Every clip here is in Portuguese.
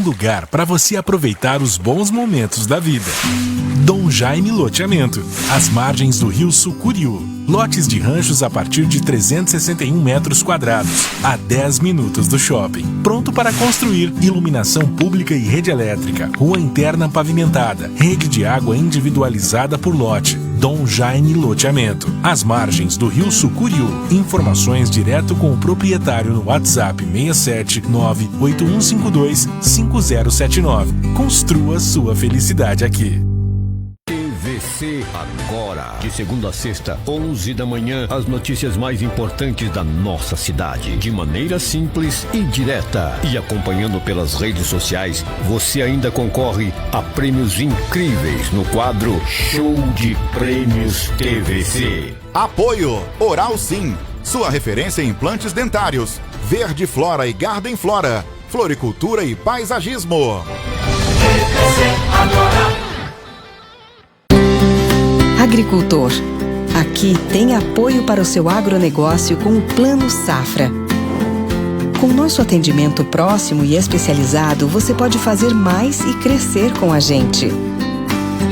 lugar para você aproveitar os bons momentos da vida. Dom Jaime Loteamento, às margens do rio Sucuriú. Lotes de ranchos a partir de 361 metros quadrados, a 10 minutos do shopping. Pronto para construir, iluminação pública e rede elétrica, rua interna pavimentada, rede de água individualizada por lote. Dom Jaime Loteamento, às margens do rio Sucuriú. Informações direto com o proprietário no WhatsApp 679-8152-5079. Construa sua felicidade aqui. TVC agora, de segunda a sexta, 11 da manhã, as notícias mais importantes da nossa cidade, de maneira simples e direta. E acompanhando pelas redes sociais, você ainda concorre a prêmios incríveis no quadro Show de Prêmios TVC. Apoio Oral Sim, sua referência em implantes dentários. Verde Flora e Garden Flora, floricultura e paisagismo. TVC agora. Agricultor, aqui tem apoio para o seu agronegócio com o Plano Safra. Com nosso atendimento próximo e especializado, você pode fazer mais e crescer com a gente.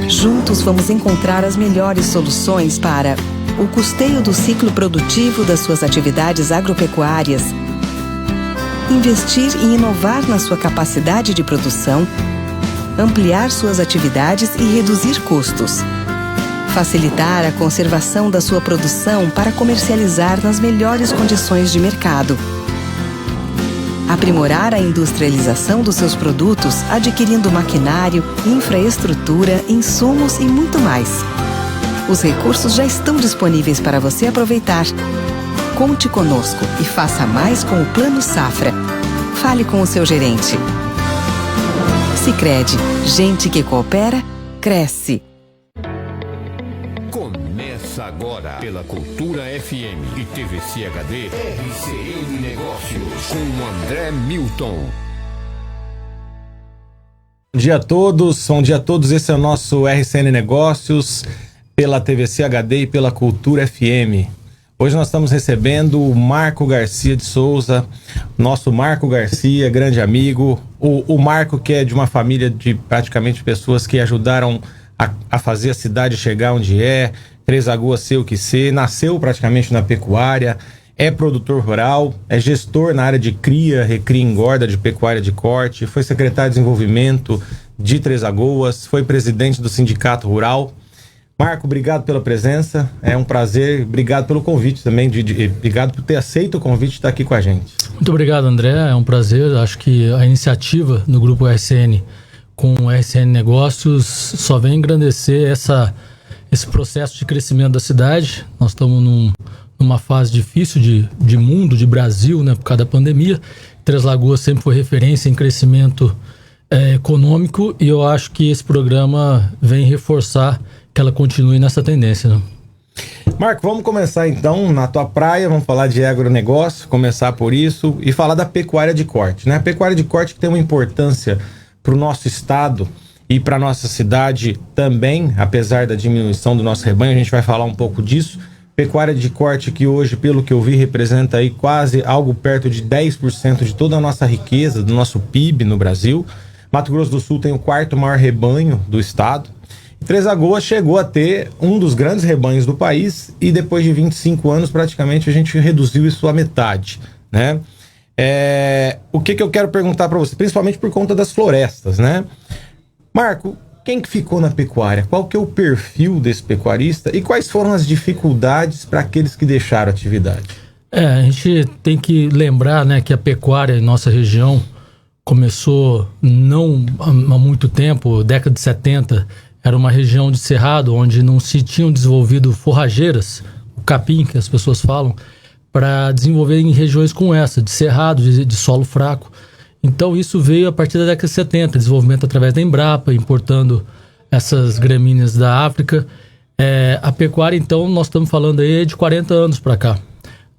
Juntos vamos encontrar as melhores soluções para o custeio do ciclo produtivo das suas atividades agropecuárias, investir e inovar na sua capacidade de produção, ampliar suas atividades e reduzir custos. Facilitar a conservação da sua produção para comercializar nas melhores condições de mercado. Aprimorar a industrialização dos seus produtos, adquirindo maquinário, infraestrutura, insumos e muito mais. Os recursos já estão disponíveis para você aproveitar. Conte conosco e faça mais com o Plano Safra. Fale com o seu gerente. Sicredi, gente que coopera, cresce. Começa agora pela Cultura FM e TVC HD, RCN Negócios, com André Milton. Bom dia a todos, esse é o nosso RCN Negócios, pela TVC HD e pela Cultura FM. Hoje nós estamos recebendo o Marco Garcia de Souza, nosso Marco Garcia, grande amigo, o Marco, que é de uma família de praticamente pessoas que ajudaram a fazer a cidade chegar onde é. Três Lagoas ser o que ser, nasceu praticamente na pecuária, é produtor rural, é gestor na área de cria, recria e engorda de pecuária de corte, foi secretário de desenvolvimento de Três Lagoas, foi presidente do Sindicato Rural. Marco, obrigado pela presença, é um prazer, obrigado pelo convite também, obrigado por ter aceito o convite de estar aqui com a gente. Muito obrigado, André, é um prazer, acho que a iniciativa do Grupo RCN com o RCN Negócios só vem engrandecer esse processo de crescimento da cidade. Nós estamos numa fase difícil de mundo, de Brasil, né, por causa da pandemia. Três Lagoas sempre foi referência em crescimento econômico e eu acho que esse programa vem reforçar que ela continue nessa tendência, né? Marco, vamos começar então na tua praia, vamos falar de agronegócio, começar por isso e falar da pecuária de corte, né? A pecuária de corte que tem uma importância para o nosso estado e para nossa cidade também, apesar da diminuição do nosso rebanho, a gente vai falar um pouco disso. Pecuária de corte que hoje, pelo que eu vi, representa aí quase algo perto de 10% de toda a nossa riqueza, do nosso PIB no Brasil. Mato Grosso do Sul tem o quarto maior rebanho do estado. E Três Lagoas chegou a ter um dos grandes rebanhos do país e depois de 25 anos praticamente a gente reduziu isso à metade, né? O que eu quero perguntar para você, principalmente por conta das florestas, né? Marco, quem que ficou na pecuária? Qual que é o perfil desse pecuarista e quais foram as dificuldades para aqueles que deixaram a atividade? A gente tem que lembrar, né, que a pecuária em nossa região começou não há muito tempo, década de 70, era uma região de cerrado onde não se tinham desenvolvido forrageiras, o capim que as pessoas falam, para desenvolver em regiões como essa, de cerrado, de solo fraco. Então isso veio a partir da década de 70, desenvolvimento através da Embrapa, importando essas gramíneas da África. A pecuária, então, nós estamos falando aí de 40 anos para cá,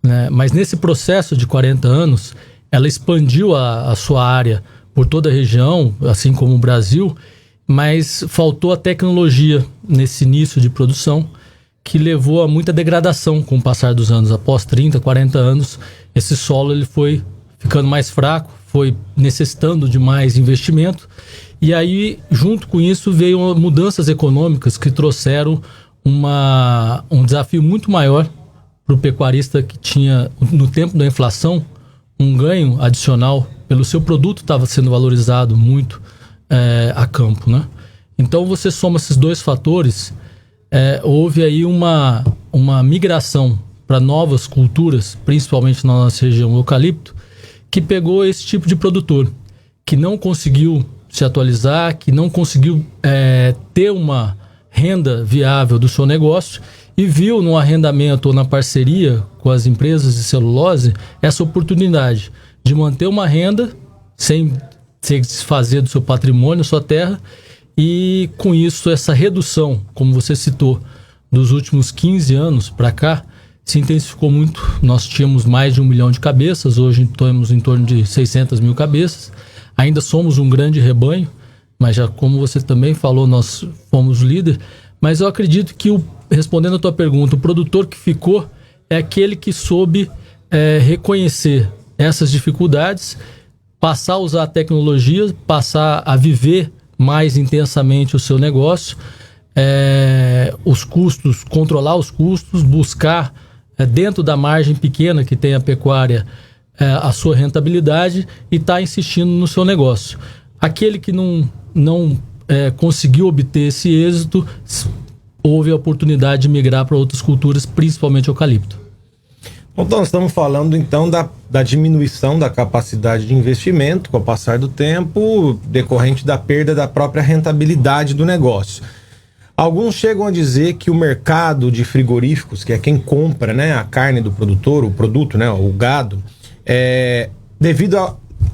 né? Mas nesse processo de 40 anos, ela expandiu a sua área por toda a região, assim como o Brasil, mas faltou a tecnologia nesse início de produção, que levou a muita degradação com o passar dos anos. Após 30, 40 anos, esse solo ele foi ficando mais fraco, foi necessitando de mais investimento. E aí, junto com isso, veio mudanças econômicas que trouxeram um desafio muito maior para o pecuarista, que tinha, no tempo da inflação, um ganho adicional pelo seu produto estava sendo valorizado muito a campo, né? Então, você soma esses dois fatores, houve aí uma migração para novas culturas, principalmente na nossa região, o eucalipto, que pegou esse tipo de produtor, que não conseguiu se atualizar, que não conseguiu ter uma renda viável do seu negócio e viu no arrendamento ou na parceria com as empresas de celulose essa oportunidade de manter uma renda sem se desfazer do seu patrimônio, sua terra, e com isso essa redução, como você citou, dos últimos 15 anos para cá, se intensificou muito. Nós tínhamos mais de 1 milhão de cabeças, hoje temos em torno de 600 mil cabeças. Ainda somos um grande rebanho, mas já como você também falou, nós fomos líder. Mas eu acredito que, respondendo a tua pergunta, o produtor que ficou é aquele que soube reconhecer essas dificuldades, passar a usar a tecnologia, passar a viver mais intensamente o seu negócio, os custos, controlar os custos, buscar dentro da margem pequena que tem a pecuária a sua rentabilidade e está insistindo no seu negócio. Aquele que não conseguiu obter esse êxito, houve a oportunidade de migrar para outras culturas, principalmente eucalipto. Então, nós estamos falando então da diminuição da capacidade de investimento com o passar do tempo, decorrente da perda da própria rentabilidade do negócio. Alguns chegam a dizer que o mercado de frigoríficos, que é quem compra, né, a carne do produtor, o produto, né, o gado, devido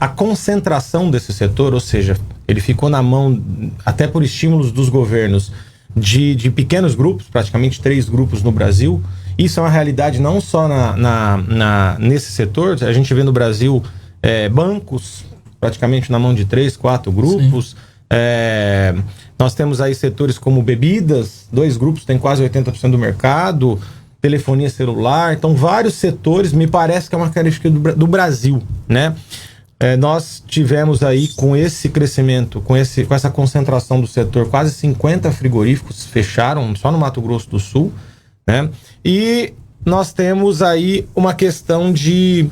à concentração desse setor, ou seja, ele ficou na mão, até por estímulos dos governos, de pequenos grupos, praticamente 3 grupos no Brasil. Isso é uma realidade não só nesse setor. A gente vê no Brasil bancos praticamente na mão de 3, 4 grupos. Nós temos aí setores como bebidas, 2 grupos têm quase 80% do mercado, telefonia celular. Então, vários setores, me parece que é uma característica do Brasil, né? Nós tivemos aí, com esse crescimento, com essa concentração do setor, quase 50 frigoríficos fecharam só no Mato Grosso do Sul, né? E nós temos aí uma questão de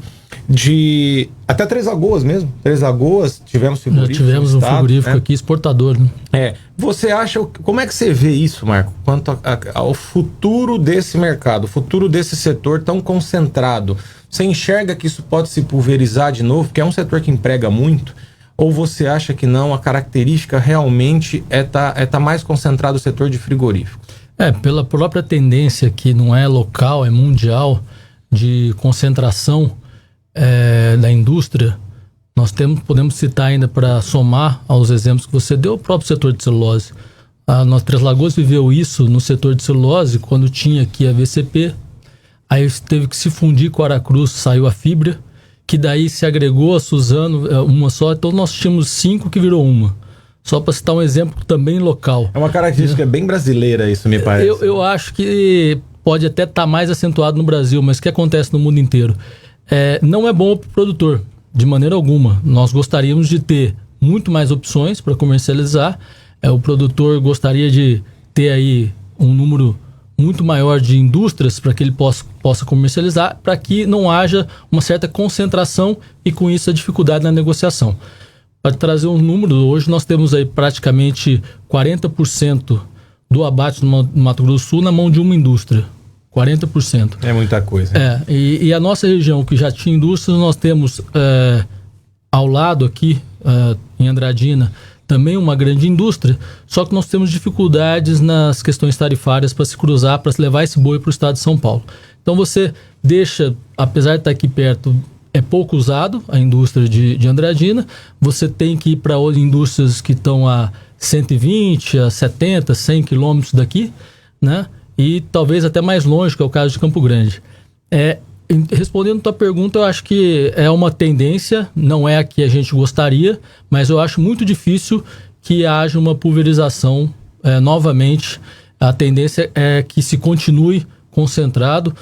até Três Lagoas mesmo. Três Lagoas, tivemos frigorífico. Já tivemos um frigorífico aqui exportador, né? Você acha, como é que você vê isso, Marco, quanto ao futuro desse mercado, o futuro desse setor tão concentrado? Você enxerga que isso pode se pulverizar de novo, porque é um setor que emprega muito? Ou você acha que não, a característica realmente tá mais concentrado o setor de frigorífico? Pela própria tendência que não é local, é mundial, de concentração da indústria, nós podemos citar ainda, para somar aos exemplos que você deu, o próprio setor de celulose. Três Lagoas viveu isso no setor de celulose quando tinha aqui a VCP, aí teve que se fundir com a Aracruz, saiu a Fibra, que daí se agregou a Suzano, uma só, então nós tínhamos 5 que virou uma. Só para citar um exemplo também local. É uma característica bem brasileira isso, me parece. Eu acho que pode até estar mais acentuado no Brasil, mas o que acontece no mundo inteiro? Não é bom para o produtor, de maneira alguma. Nós gostaríamos de ter muito mais opções para comercializar. O produtor gostaria de ter aí um número muito maior de indústrias para que ele possa comercializar, para que não haja uma certa concentração e com isso a dificuldade na negociação. Para trazer um número, hoje nós temos aí praticamente 40% do abate no Mato Grosso do Sul na mão de uma indústria. 40%. É muita coisa. E a nossa região, que já tinha indústrias, nós temos ao lado aqui, em Andradina, também uma grande indústria, só que nós temos dificuldades nas questões tarifárias para se cruzar, para se levar esse boi para o estado de São Paulo. Então você deixa, apesar de estar aqui perto, é pouco usado a indústria de Andradina, você tem que ir para outras indústrias que estão a 120, a 70, 100 quilômetros daqui, né? E talvez até mais longe, que é o caso de Campo Grande. Respondendo a tua pergunta, eu acho que é uma tendência, não é a que a gente gostaria, mas eu acho muito difícil que haja uma pulverização novamente. A tendência é que se continue concentrado.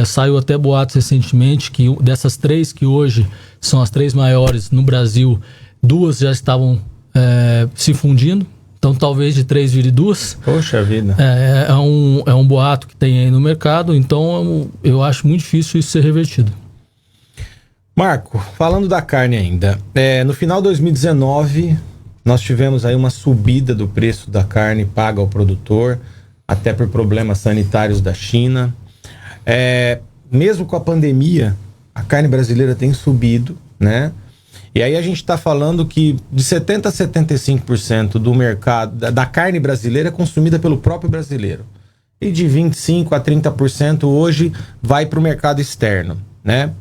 Saiu até boatos recentemente que dessas 3 que hoje são as 3 maiores no Brasil, 2 já estavam se fundindo. Então talvez de 3 vire 2. Poxa vida. É um boato que tem aí no mercado, então eu acho muito difícil isso ser revertido. Marco, falando da carne ainda, no final de 2019 nós tivemos aí uma subida do preço da carne paga ao produtor, até por problemas sanitários da China. Mesmo com a pandemia, a carne brasileira tem subido, né? E aí a gente está falando que de 70% a 75% do mercado, da carne brasileira é consumida pelo próprio brasileiro. E de 25% a 30% hoje vai para o mercado externo, né?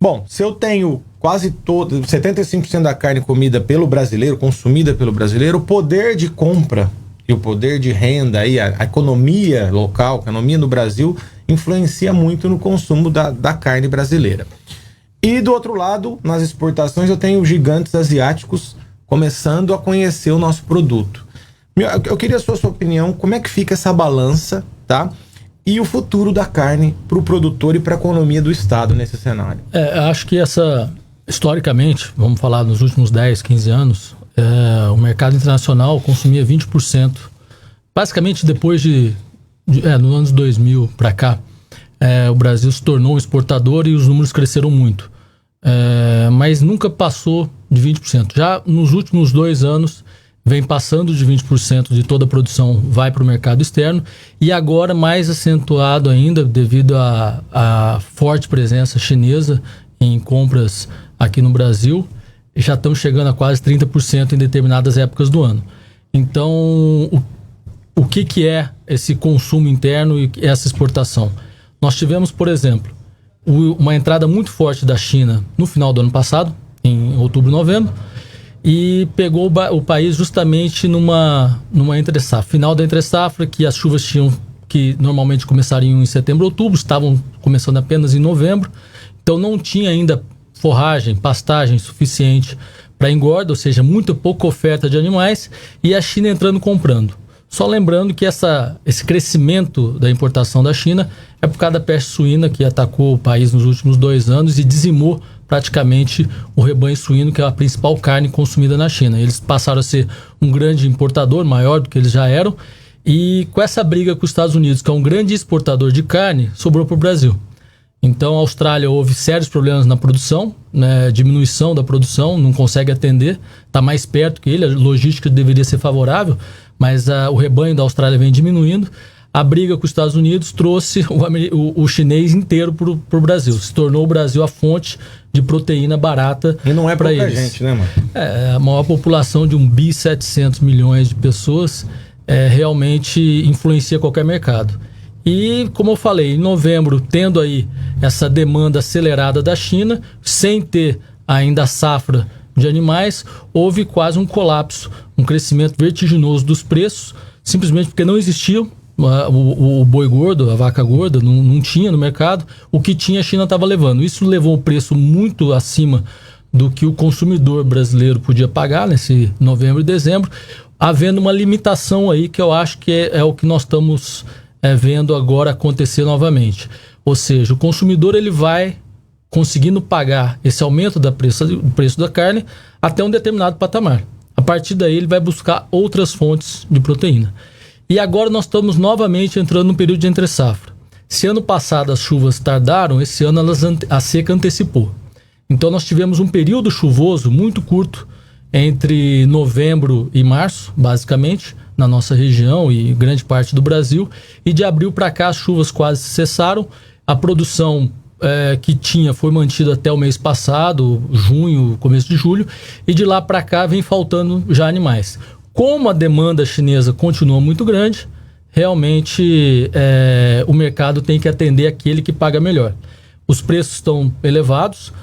Bom, se eu tenho quase 75% da carne comida pelo brasileiro, consumida pelo brasileiro, o poder de compra e o poder de renda, aí, a economia local, a economia no Brasil, influencia muito no consumo da carne brasileira. E do outro lado, nas exportações, eu tenho gigantes asiáticos começando a conhecer o nosso produto. Eu queria a sua opinião, como é que fica essa balança, tá? E o futuro da carne para o produtor e para a economia do estado nesse cenário? Acho que historicamente, vamos falar nos últimos 10, 15 anos, o mercado internacional consumia 20%. Basicamente, depois nos anos 2000 para cá, o Brasil se tornou um exportador e os números cresceram muito. Mas nunca passou de 20%. Já nos últimos 2 anos, vem passando de 20% de toda a produção vai para o mercado externo, e agora mais acentuado ainda devido à forte presença chinesa em compras aqui no Brasil. Já estamos chegando a quase 30% em determinadas épocas do ano. Então, o que é esse consumo interno e essa exportação? Nós tivemos, por exemplo, uma entrada muito forte da China no final do ano passado, em outubro, novembro, e pegou o país justamente numa entre-safra, final da entre-safra, que as chuvas que normalmente começariam em setembro, outubro, estavam começando apenas em novembro, então não tinha ainda forragem, pastagem suficiente para engorda, ou seja, muito pouca oferta de animais, e a China entrando comprando. Só lembrando que esse crescimento da importação da China é por causa da peste suína que atacou o país nos últimos 2 anos e dizimou praticamente o rebanho suíno, que é a principal carne consumida na China. Eles passaram a ser um grande importador, maior do que eles já eram, e com essa briga com os Estados Unidos, que é um grande exportador de carne, sobrou para o Brasil. Então a Austrália houve sérios problemas na produção, né, diminuição da produção, não consegue atender, está mais perto que ele, a logística deveria ser favorável, mas o rebanho da Austrália vem diminuindo. A briga com os Estados Unidos trouxe o chinês inteiro para o Brasil. Se tornou o Brasil a fonte de proteína barata para eles. E não é pouca gente, né, mano? A maior população de 1,7 bilhões de pessoas realmente influencia qualquer mercado. E, como eu falei, em novembro, tendo aí essa demanda acelerada da China, sem ter ainda a safra de animais, houve quase um colapso, um crescimento vertiginoso dos preços, simplesmente porque não existiam. O boi gordo, a vaca gorda, não tinha no mercado. O que tinha, a China estava levando. Isso levou o preço muito acima do que o consumidor brasileiro podia pagar nesse novembro e dezembro, havendo uma limitação aí que eu acho que é o que nós estamos vendo agora acontecer novamente. Ou seja, o consumidor ele vai conseguindo pagar esse aumento do preço da carne até um determinado patamar. A partir daí ele vai buscar outras fontes de proteína. E agora nós estamos novamente entrando num período de entre-safra. Se ano passado as chuvas tardaram, esse ano a seca antecipou. Então nós tivemos um período chuvoso muito curto entre novembro e março, basicamente, na nossa região e grande parte do Brasil. E de abril para cá as chuvas quase cessaram. A produção que tinha foi mantida até o mês passado, junho, começo de julho. E de lá para cá vem faltando já animais. Como a demanda chinesa continua muito grande, realmente o mercado tem que atender aquele que paga melhor. Os preços estão elevados,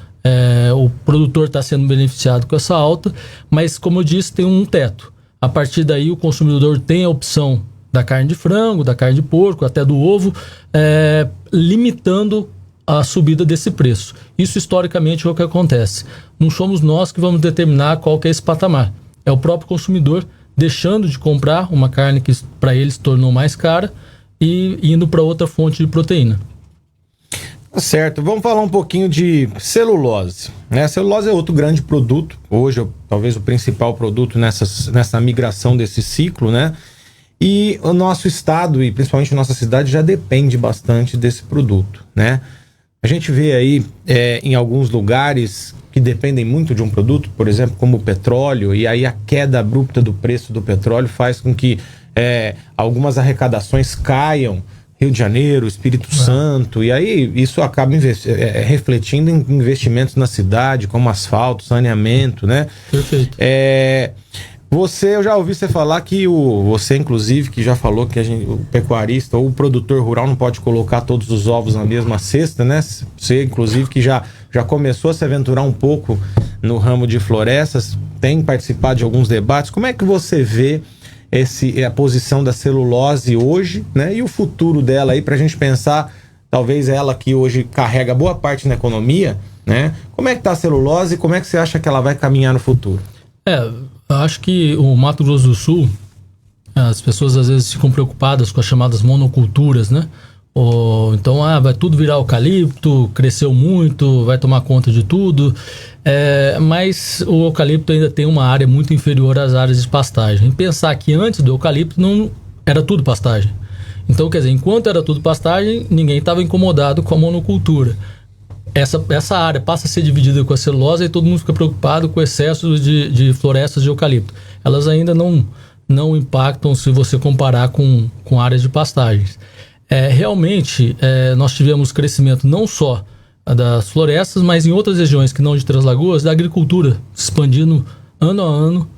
o produtor está sendo beneficiado com essa alta, mas, como eu disse, tem um teto. A partir daí, o consumidor tem a opção da carne de frango, da carne de porco, até do ovo, limitando a subida desse preço. Isso, historicamente, é o que acontece. Não somos nós que vamos determinar qual que é esse patamar. É o próprio consumidor deixando de comprar uma carne que para ele se tornou mais cara e indo para outra fonte de proteína. Certo, vamos falar um pouquinho de celulose, né? A celulose é outro grande produto, hoje talvez o principal produto nessa migração desse ciclo, né? E o nosso estado e principalmente a nossa cidade já depende bastante desse produto, né? A gente vê aí em alguns lugares que dependem muito de um produto, por exemplo, como o petróleo, e aí a queda abrupta do preço do petróleo faz com que algumas arrecadações caiam, Rio de Janeiro, Espírito Santo, e aí isso acaba refletindo em investimentos na cidade, como asfalto, saneamento, né? Perfeito. Eu já ouvi você falar que você, inclusive, que já falou que o pecuarista ou o produtor rural não pode colocar todos os ovos na mesma cesta, né? Você, inclusive, que já começou a se aventurar um pouco no ramo de florestas, tem participado de alguns debates. Como é que você vê a posição da celulose hoje, né? E o futuro dela aí, pra gente pensar, talvez ela que hoje carrega boa parte na economia, né? Como é que tá a celulose e como é que você acha que ela vai caminhar no futuro? Eu acho que o Mato Grosso do Sul, as pessoas às vezes ficam preocupadas com as chamadas monoculturas, né? Então, vai tudo virar eucalipto, cresceu muito, vai tomar conta de tudo. Mas o eucalipto ainda tem uma área muito inferior às áreas de pastagem. E pensar que antes do eucalipto não era tudo pastagem. Então, quer dizer, enquanto era tudo pastagem, ninguém estava incomodado com a monocultura. Essa área passa a ser dividida com a celulose e todo mundo fica preocupado com o excesso de florestas de eucalipto. Elas ainda não impactam se você comparar com áreas de pastagens. Realmente, nós tivemos crescimento não só das florestas, mas em outras regiões que não de Três Lagoas, da agricultura se expandindo ano a ano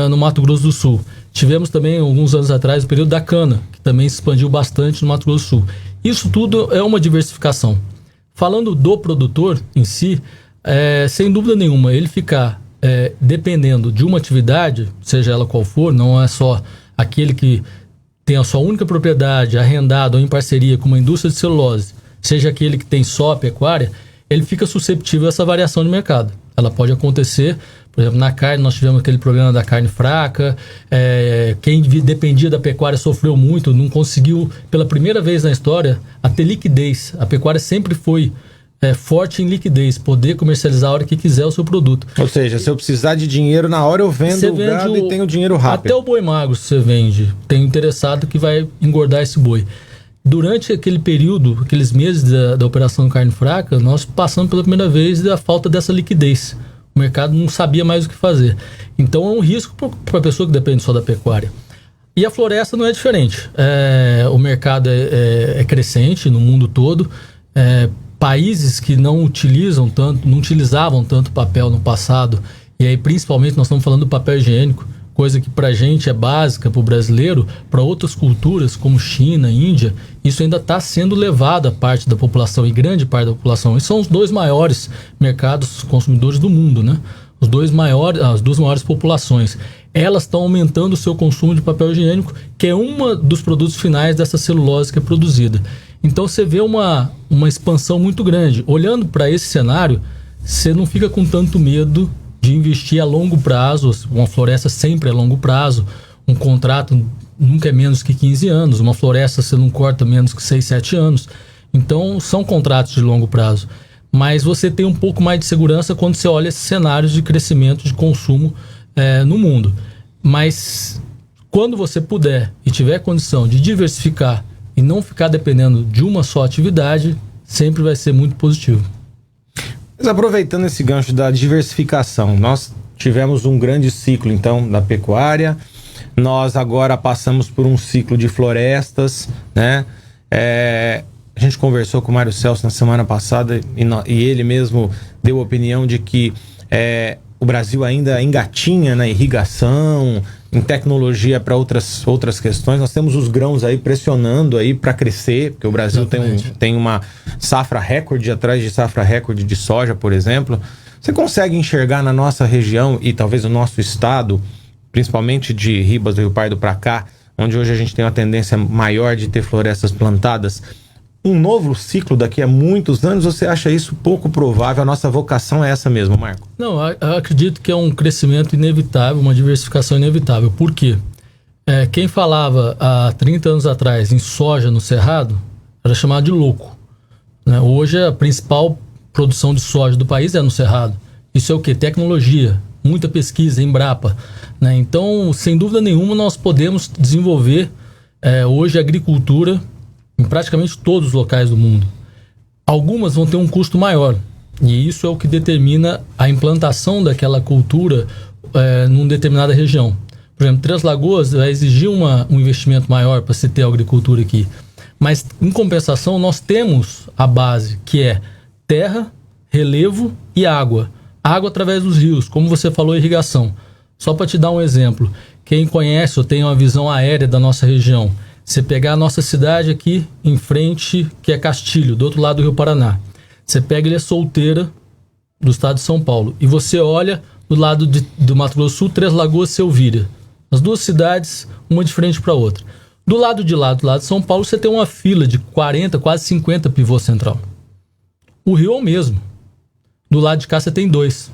no Mato Grosso do Sul. Tivemos também, alguns anos atrás, o período da cana, que também se expandiu bastante no Mato Grosso do Sul. Isso tudo é uma diversificação. Falando do produtor em si, sem dúvida nenhuma, ele ficar dependendo de uma atividade, seja ela qual for, não é só aquele que tem a sua única propriedade arrendada ou em parceria com uma indústria de celulose, seja aquele que tem só a pecuária, ele fica susceptível a essa variação de mercado. Ela pode acontecer, por exemplo, na carne nós tivemos aquele problema da carne fraca, quem dependia da pecuária sofreu muito, não conseguiu, pela primeira vez na história, a ter liquidez. A pecuária sempre foi forte em liquidez, poder comercializar a hora que quiser o seu produto. Ou seja, se eu precisar de dinheiro na hora, eu vendo o gado e tenho dinheiro rápido. Até o boi magro você vende, tem um interessado que vai engordar esse boi. Durante aquele período, aqueles meses da operação carne fraca, nós passamos pela primeira vez da falta dessa liquidez. O mercado não sabia mais o que fazer. Então é um risco para a pessoa que depende só da pecuária. E a floresta não é diferente. O mercado é crescente no mundo todo. Países que não utilizavam tanto papel no passado, e aí principalmente nós estamos falando do papel higiênico, coisa que pra gente é básica pro brasileiro, para outras culturas como China, Índia, isso ainda está sendo levado a parte da população, e grande parte da população. E são os dois maiores mercados consumidores do mundo, né? As duas maiores populações. Elas estão aumentando o seu consumo de papel higiênico, que é um dos produtos finais dessa celulose que é produzida. Então você vê uma expansão muito grande. Olhando para esse cenário, você não fica com tanto medo de investir a longo prazo. Uma floresta sempre é longo prazo. Um contrato nunca é menos que 15 anos. Uma floresta você não corta menos que 6, 7 anos. Então são contratos de longo prazo. Mas você tem um pouco mais de segurança quando você olha esses cenários de crescimento de consumo no mundo. Mas quando você puder e tiver condição de diversificar e não ficar dependendo de uma só atividade, sempre vai ser muito positivo. Mas aproveitando esse gancho da diversificação, nós tivemos um grande ciclo, então, da pecuária. Nós agora passamos por um ciclo de florestas, né? A gente conversou com o Mário Celso na semana passada e ele mesmo deu a opinião de que o Brasil ainda engatinha na irrigação, em tecnologia para outras questões. Nós temos os grãos aí pressionando aí para crescer, porque o Brasil tem uma safra recorde atrás de safra recorde de soja, por exemplo. Você consegue enxergar na nossa região e talvez no nosso estado, principalmente de Ribas do Rio Pardo para cá, onde hoje a gente tem uma tendência maior de ter florestas plantadas, um novo ciclo daqui a muitos anos? Você acha isso pouco provável? A nossa vocação é essa mesmo, Marco? Não, eu acredito que é um crescimento inevitável, uma diversificação inevitável. Por quê? Quem falava há 30 anos atrás em soja no Cerrado era chamado de louco, né? Hoje a principal produção de soja do país é no Cerrado. Isso é o quê? Tecnologia, muita pesquisa, Embrapa, né? Então, sem dúvida nenhuma, nós podemos desenvolver hoje a agricultura em praticamente todos os locais do mundo. Algumas vão ter um custo maior, e isso é o que determina a implantação daquela cultura numa determinada região. Por exemplo, Três Lagoas vai exigir um investimento maior para se ter agricultura aqui. Mas, em compensação, nós temos a base, que é terra, relevo e água. Água através dos rios, como você falou, irrigação. Só para te dar um exemplo, quem conhece ou tem uma visão aérea da nossa região, você pegar a nossa cidade aqui em frente, que é Castilho, do outro lado do Rio Paraná. Você pega Ilha Solteira, do estado de São Paulo, e você olha do lado do Mato Grosso do Sul, Três Lagoas e Selvíria. As duas cidades, uma de frente para a outra. Do lado de São Paulo, você tem uma fila de 40, quase 50 pivô central. O rio é o mesmo. Do lado de cá você tem 2.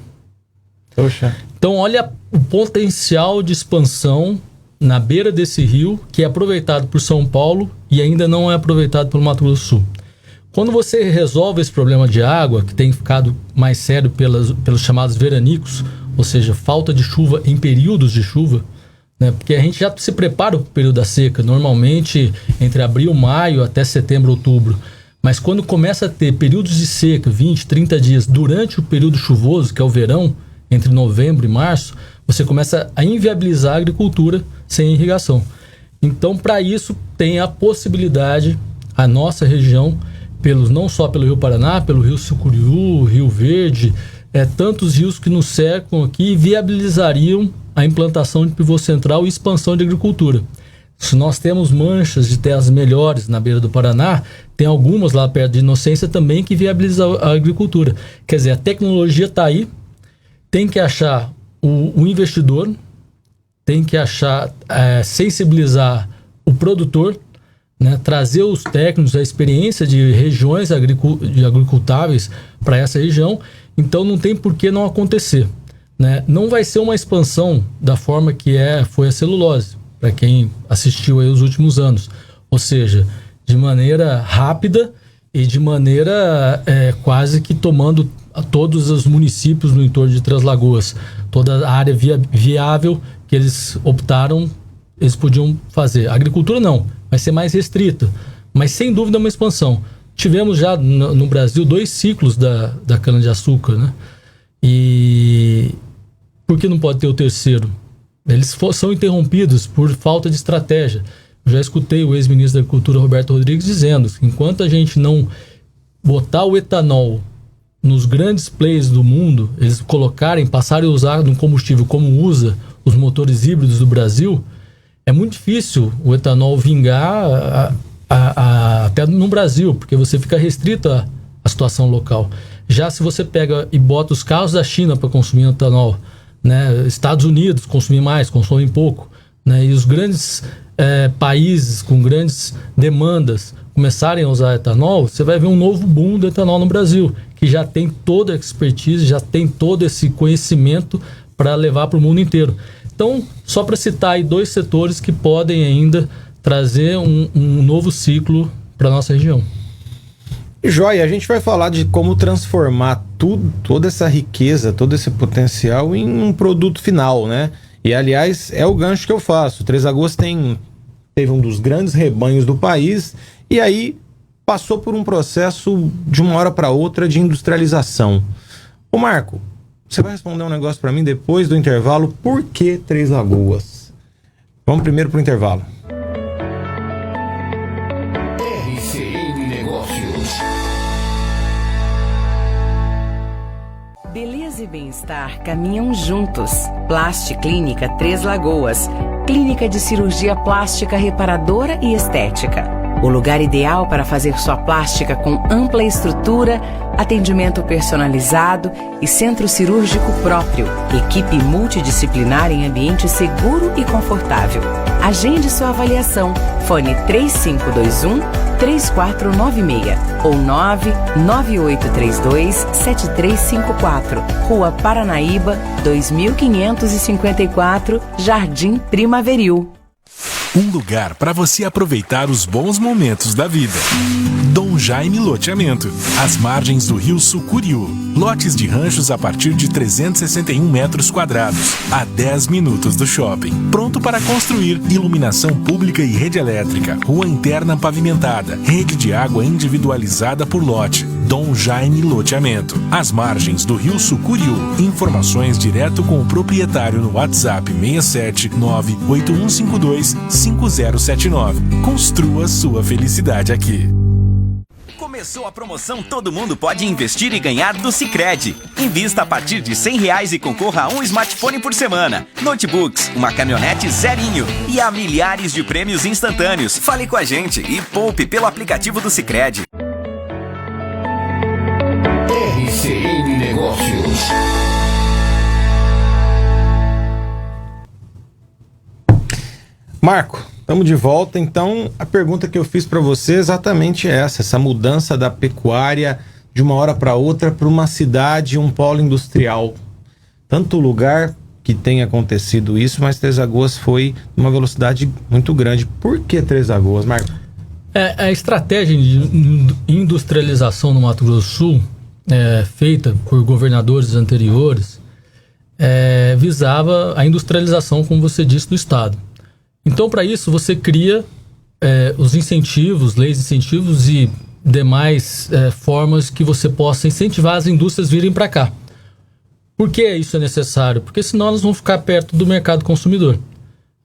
Poxa. Então olha o potencial de expansão na beira desse rio, que é aproveitado por São Paulo e ainda não é aproveitado pelo Mato Grosso do Sul. Quando você resolve esse problema de água, que tem ficado mais sério pelos chamados veranicos, ou seja, falta de chuva em períodos de chuva, né? Porque a gente já se prepara para o período da seca, normalmente entre abril, maio até setembro, outubro. Mas quando começa a ter períodos de seca, 20, 30 dias, durante o período chuvoso, que é o verão, entre novembro e março, você começa a inviabilizar a agricultura sem irrigação. Então, para isso, tem a possibilidade, a nossa região, não só pelo Rio Paraná, pelo Rio Sucuriú, Rio Verde, tantos rios que nos cercam aqui viabilizariam a implantação de pivô central e expansão de agricultura. Se nós temos manchas de terras melhores na beira do Paraná, tem algumas lá perto de Inocência também que viabilizam a agricultura. Quer dizer, a tecnologia está aí, tem que achar o investidor, tem que achar, sensibilizar o produtor, né, trazer os técnicos, a experiência de regiões agricultáveis para essa região. Então não tem por que não acontecer, né? Não vai ser uma expansão da forma que foi a celulose, para quem assistiu aí os últimos anos. Ou seja, de maneira rápida e de maneira quase que tomando todos os municípios no entorno de Três Lagoas. Toda a área viável que eles optaram, eles podiam fazer. A agricultura não, vai ser mais restrita, mas sem dúvida uma expansão. Tivemos já no Brasil 2 ciclos da cana-de-açúcar, né? E por que não pode ter o terceiro? Eles são interrompidos por falta de estratégia. Eu já escutei o ex-ministro da Agricultura, Roberto Rodrigues, dizendo que enquanto a gente não botar o etanol nos grandes players do mundo, eles passarem a usar no combustível como usa os motores híbridos do Brasil, é muito difícil o etanol vingar até no Brasil, porque você fica restrito à situação local. Já se você pega e bota os carros da China para consumir etanol, né, Estados Unidos consumem mais, consomem pouco, né, e os grandes países com grandes demandas começarem a usar etanol, você vai ver um novo boom do etanol no Brasil, que já tem toda a expertise, já tem todo esse conhecimento para levar para o mundo inteiro. Então, só para citar aí 2 setores que podem ainda trazer um novo ciclo para a nossa região. Joia, a gente vai falar de como transformar toda essa riqueza, todo esse potencial em um produto final, né? E, aliás, é o gancho que eu faço. Três Lagoas teve um dos grandes rebanhos do país e aí passou por um processo de uma hora para outra de industrialização. Ô Marco, você vai responder um negócio para mim depois do intervalo. Por que Três Lagoas? Vamos primeiro pro intervalo. RCN Negócios. Beleza e bem-estar caminham juntos. Plastic Clínica Três Lagoas. Clínica de cirurgia plástica reparadora e estética. O lugar ideal para fazer sua plástica com ampla estrutura, atendimento personalizado e centro cirúrgico próprio. Equipe multidisciplinar em ambiente seguro e confortável. Agende sua avaliação. Fone 3521-3496 ou 99832-7354. Rua Paranaíba, 2554, Jardim Primaveril. Um lugar para você aproveitar os bons momentos da vida. Dom Jaime Loteamento, às margens do rio Sucuriú. Lotes de ranchos a partir de 361 metros quadrados, a 10 minutos do shopping. Pronto para construir, iluminação pública e rede elétrica, rua interna pavimentada, rede de água individualizada por lote. Dom Jaime Loteamento, às margens do rio Sucuriú. Informações direto com o proprietário no WhatsApp 67 98152 5079. Construa sua felicidade aqui. Começou a promoção Todo Mundo Pode Investir e Ganhar do Sicredi. Invista a partir de R$100 e concorra a um smartphone por semana, notebooks, uma caminhonete zerinho e a milhares de prêmios instantâneos. Fale com a gente e poupe pelo aplicativo do Sicredi. RCN Negócios. Marco, estamos de volta. Então, a pergunta que eu fiz para você é exatamente essa mudança da pecuária de uma hora para outra para uma cidade, um polo industrial. Tanto lugar que tem acontecido isso, mas Três Lagoas foi uma velocidade muito grande. Por que Três Lagoas, Marco? A estratégia de industrialização no Mato Grosso do Sul, feita por governadores anteriores, visava a industrialização, como você disse, do Estado. Então, para isso, você cria os incentivos, leis de incentivos e demais formas que você possa incentivar as indústrias virem para cá. Por que isso é necessário? Porque senão elas vão ficar perto do mercado consumidor.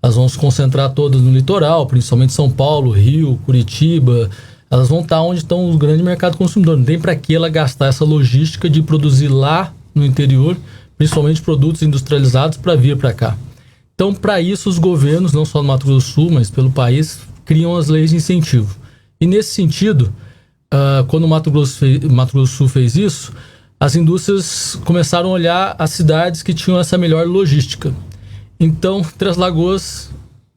Elas vão se concentrar todas no litoral, principalmente São Paulo, Rio, Curitiba. Elas vão estar onde estão os grandes mercados consumidores. Não tem para que ela gastar essa logística de produzir lá no interior, principalmente produtos industrializados, para vir para cá. Então, para isso, os governos, não só no Mato Grosso do Sul, mas pelo país, criam as leis de incentivo. E nesse sentido, quando o Mato Grosso do Sul fez isso, as indústrias começaram a olhar as cidades que tinham essa melhor logística. Então, Três Lagoas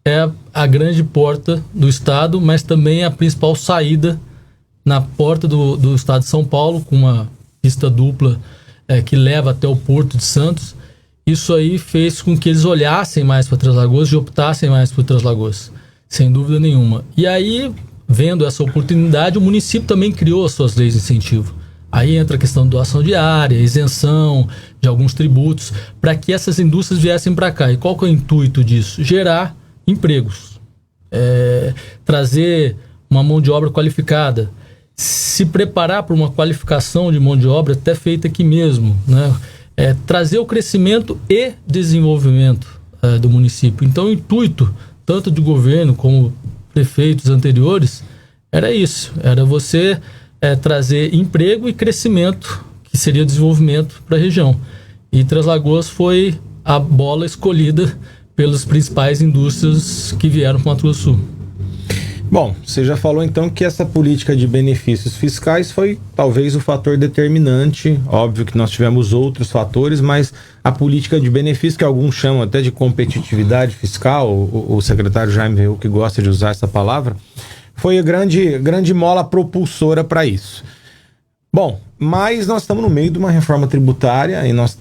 é a grande porta do estado, mas também a principal saída na porta do estado de São Paulo, com uma pista dupla que leva até o Porto de Santos. Isso aí fez com que eles olhassem mais para Três Lagoas e optassem mais por Três Lagoas, sem dúvida nenhuma. E aí, vendo essa oportunidade, o município também criou as suas leis de incentivo. Aí entra a questão de doação de área, isenção de alguns tributos, para que essas indústrias viessem para cá. E qual que é o intuito disso? Gerar empregos, trazer uma mão de obra qualificada, se preparar para uma qualificação de mão de obra até feita aqui mesmo, né? Trazer o crescimento e desenvolvimento do município. Então, o intuito, tanto do governo como prefeitos anteriores, era isso. Era você trazer emprego e crescimento, que seria desenvolvimento para a região. E Três Lagoas foi a bola escolhida pelas principais indústrias que vieram para o Mato Grosso do Sul. Bom, você já falou então que essa política de benefícios fiscais foi talvez o fator determinante. Óbvio que nós tivemos outros fatores, mas a política de benefícios, que alguns chamam até de competitividade fiscal, o secretário Jaime Verru, que gosta de usar essa palavra, foi a grande mola propulsora para isso. Bom, mas nós estamos no meio de uma reforma tributária e nós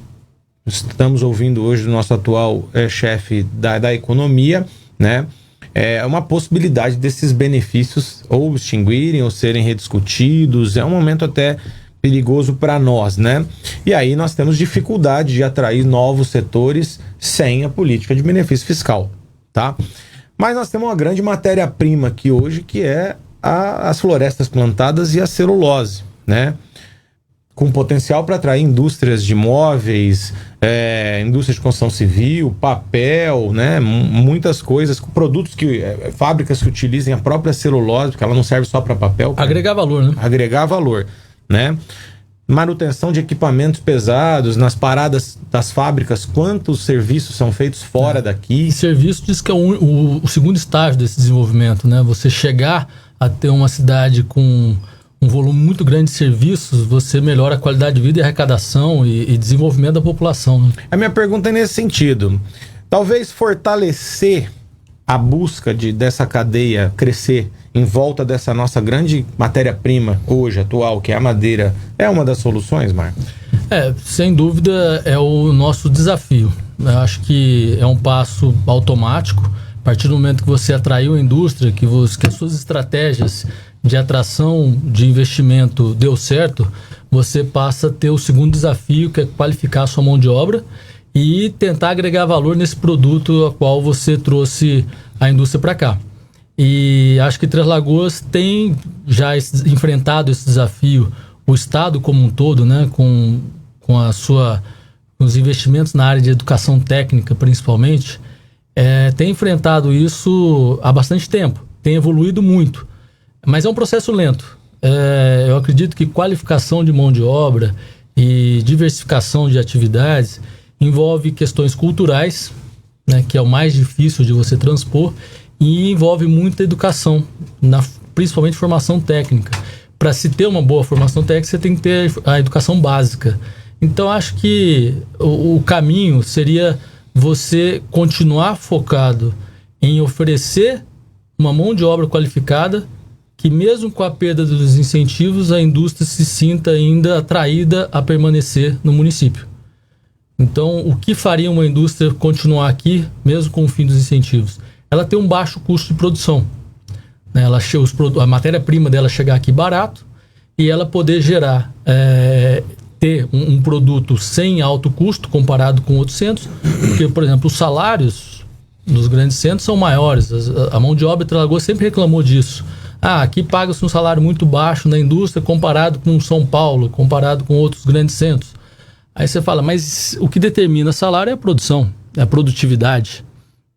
estamos ouvindo hoje do nosso atual chefe da economia, né? É uma possibilidade desses benefícios ou extinguirem ou serem rediscutidos. É um momento até perigoso para nós, né? E aí nós temos dificuldade de atrair novos setores sem a política de benefício fiscal, tá? Mas nós temos uma grande matéria-prima aqui hoje, que é as florestas plantadas e a celulose, né? Com potencial para atrair indústrias de móveis, indústria de construção civil, papel, né? Muitas coisas, produtos fábricas que utilizem a própria celulose, porque ela não serve só para papel. Agregar valor, né? Agregar valor, né? Manutenção de equipamentos pesados nas paradas das fábricas, quantos serviços são feitos fora daqui? E serviço diz que é o segundo estágio desse desenvolvimento, né? Você chegar a ter uma cidade com um volume muito grande de serviços, você melhora a qualidade de vida e arrecadação e desenvolvimento da população, né? A minha pergunta é nesse sentido. Talvez fortalecer a busca dessa cadeia crescer em volta dessa nossa grande matéria-prima hoje, atual, que é a madeira, é uma das soluções, Marco? Sem dúvida é o nosso desafio. Eu acho que é um passo automático, A partir do momento que você atraiu a indústria, que as suas estratégias de atração de investimento deu certo, você passa a ter o segundo desafio, que é qualificar a sua mão de obra e tentar agregar valor nesse produto a qual você trouxe a indústria para cá. E acho que Três Lagoas tem já enfrentado esse desafio, o Estado como um todo, né, com os investimentos na área de educação técnica, principalmente, tem enfrentado isso há bastante tempo, tem evoluído muito, mas é um processo lento. Eu acredito que qualificação de mão de obra e diversificação de atividades envolve questões culturais, né, que é o mais difícil de você transpor, e envolve muita educação, principalmente formação técnica. Para se ter uma boa formação técnica, você tem que ter a educação básica. Então, acho que o caminho seria você continuar focado em oferecer uma mão de obra qualificada, que mesmo com a perda dos incentivos, a indústria se sinta ainda atraída a permanecer no município. Então, o que faria uma indústria continuar aqui, mesmo com o fim dos incentivos? Ela tem um baixo custo de produção, né? A matéria-prima dela chegar aqui barato e ela poder gerar, ter um produto sem alto custo comparado com outros centros, porque, por exemplo, os salários nos grandes centros são maiores. A mão de obra de Três Lagoas sempre reclamou disso. Aqui paga-se um salário muito baixo na indústria comparado com São Paulo, comparado com outros grandes centros. Aí você fala, mas o que determina salário é a produção, é a produtividade,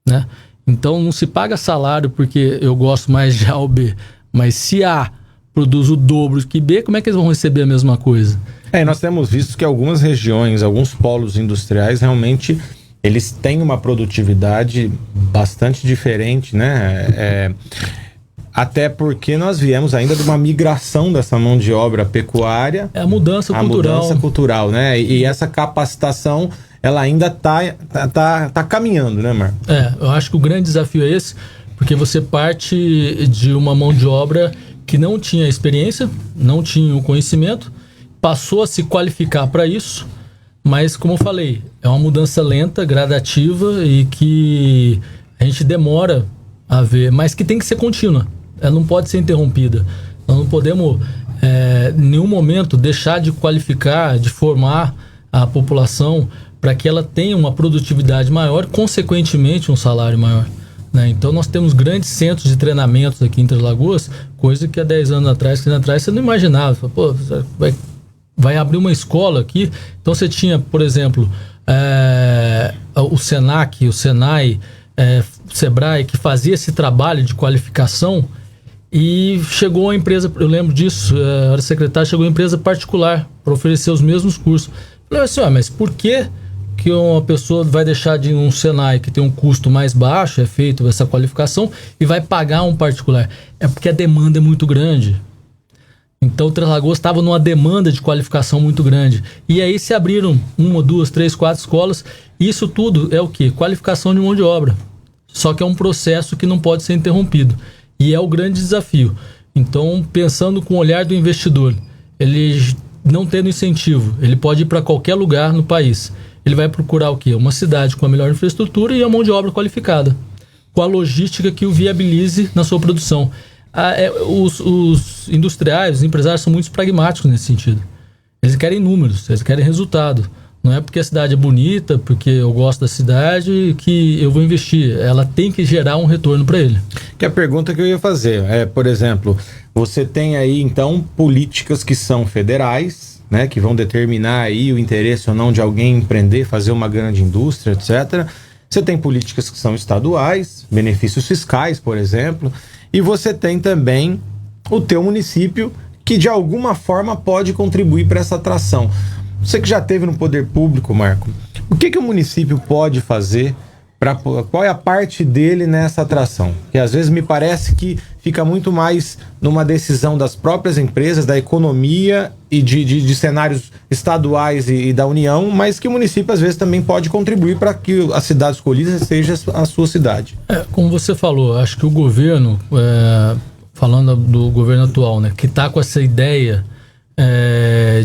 né? Então não se paga salário porque eu gosto mais de A ou B, mas se A produz o dobro que B, como é que eles vão receber a mesma coisa? Nós temos visto que algumas regiões, alguns polos industriais, realmente eles têm uma produtividade bastante diferente, né? Até porque nós viemos ainda de uma migração dessa mão de obra pecuária. É a mudança cultural. A mudança cultural, né? E essa capacitação, ela ainda tá caminhando, né, Marco? Eu acho que o grande desafio é esse, porque você parte de uma mão de obra que não tinha experiência, não tinha o conhecimento, passou a se qualificar para isso, mas, como eu falei, é uma mudança lenta, gradativa e que a gente demora a ver, mas que tem que ser contínua. Ela não pode ser interrompida. Nós não podemos, em nenhum momento, deixar de qualificar, de formar a população para que ela tenha uma produtividade maior, consequentemente um salário maior, né? Então nós temos grandes centros de treinamentos aqui em Três Lagoas, coisa que há 10 anos atrás, 15 anos atrás, você não imaginava. Pô, vai abrir uma escola aqui. Então você tinha, por exemplo, o Senac, o Senai, o Sebrae, que fazia esse trabalho de qualificação, e chegou a empresa, eu lembro disso, eu era secretário, chegou a empresa particular para oferecer os mesmos cursos. Eu falei assim, mas por que uma pessoa vai deixar de um Senai, que tem um custo mais baixo, é feito essa qualificação, e vai pagar um particular? É porque a demanda é muito grande. Então, Três Lagoas estava numa demanda de qualificação muito grande. E aí se abriram 1, 2, 3, 4 escolas. E isso tudo é o quê? Qualificação de mão de obra. Só que é um processo que não pode ser interrompido. E é o grande desafio. Então, pensando com o olhar do investidor, ele não tendo incentivo, ele pode ir para qualquer lugar no país. Ele vai procurar o quê? Uma cidade com a melhor infraestrutura e a mão de obra qualificada, com a logística que o viabilize na sua produção. Os industriais, os empresários são muito pragmáticos nesse sentido. Eles querem números, eles querem resultado. Não é porque a cidade é bonita, porque eu gosto da cidade, que eu vou investir. Ela tem que gerar um retorno para ele. Que a pergunta que eu ia fazer por exemplo, você tem aí então políticas que são federais, né, que vão determinar aí o interesse ou não de alguém empreender, fazer uma grande indústria, etc. Você tem políticas que são estaduais, benefícios fiscais, por exemplo, e você tem também o teu município que de alguma forma pode contribuir para essa atração. Você que já esteve no poder público, Marco, o que o município pode fazer? Qual é a parte dele nessa atração? Que às vezes me parece que fica muito mais numa decisão das próprias empresas, da economia e de cenários estaduais e da União, mas que o município às vezes também pode contribuir para que a cidade escolhida seja a sua cidade. Como você falou, acho que o governo, falando do governo atual, né, que está com essa ideia